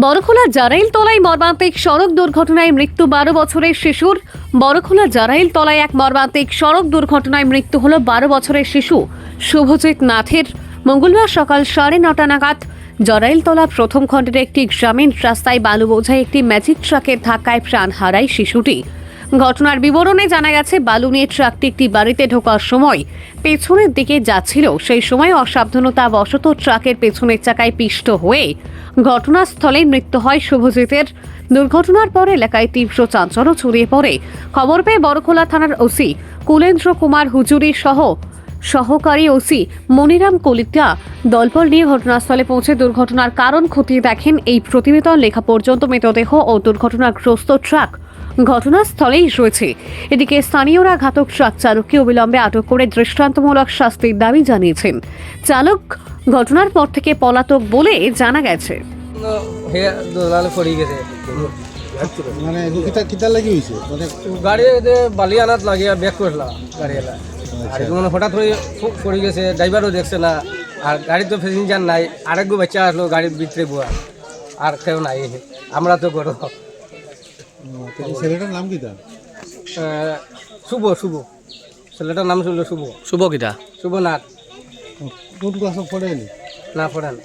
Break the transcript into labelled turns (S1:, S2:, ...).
S1: বড়খোলা জারাইল তলায় মর্মান্তিক সড়ক দুর্ঘটনায় মৃত্যু 12 বছরের শিশুর। বড়খোলা জারাইল তলায় এক মর্মান্তিক সড়ক দুর্ঘটনায় মৃত্যু হলো 12 বছরের শিশু শুভজিৎ নাথের। মঙ্গলবার সকাল 9:30 নাগাদ জারাইলতলা প্রথম খণ্ডের একটি গ্রামীণ রাস্তায় বালু বোঝাই একটি ম্যাজিক ট্রাকের ধাক্কায় প্রাণ হারায় শিশুটি। ঘটনার বিবরণে জানা গেছে, বালু নিয়ে ট্রাকটি একটি বাড়িতে ঢোকার সময় পেছনের দিকে যাচ্ছিল। সেই সময় অসাবধানতা বশত ট্রাকের পেছনের চাকায় পিষ্ট হয়ে ঘটনাস্থলে মৃত্যু হয় শুভজিতের। দুর্ঘটনার পর এলাকায় তীব্র চাঞ্চল্য ছড়িয়ে পড়ে। খবর পেয়ে বড়খোলা থানার ওসি কুলেন্দ্র কুমার হুজুরি সহ সহকারী ওসি মনিরাম কলিতা দলবল নিয়ে ঘটনাস্থলে পৌঁছে দুর্ঘটনার কারণ খতিয়ে দেখেন। এই প্রতিবেদন লেখা পর্যন্ত মৃতদেহ ও দুর্ঘটনাগ্রস্ত ট্রাক ঘটনাস্থলেই রয়েছে। এদিকে স্থানীয়রা ঘাতক ট্রাক চালককে অবিলম্বে আটক করে দৃষ্টান্তমূলক শাস্তির দাবি জানিয়েছেন। চালক ঘটনার পর থেকে পলাতক বলে জানা গেছে।
S2: মানে কিতা লাগি হইছে মানে
S3: গাড়ি বালি আনাত লাগিয়া ব্যাক করলাম গাড়ি এলা আর মানে হঠাৎ করে পড়ে গেছে। ড্রাইভারও দেখছে না, আর গাড়ি তো প্যাসেঞ্জার নাই। আরেকগো বাচ্চা আসলো গাড়ির ভিতরে বুয়া, আর কেউ নাই। আমরা তো করো
S2: ছেলেটার নাম কিতা?
S3: শুভ শুভ ছেলেটার নাম ছিল শুভ।
S4: শুভ কিটা?
S3: শুভ নাথ।
S2: কোন ক্লাসে পড়ে এলি?
S3: না পড়েন।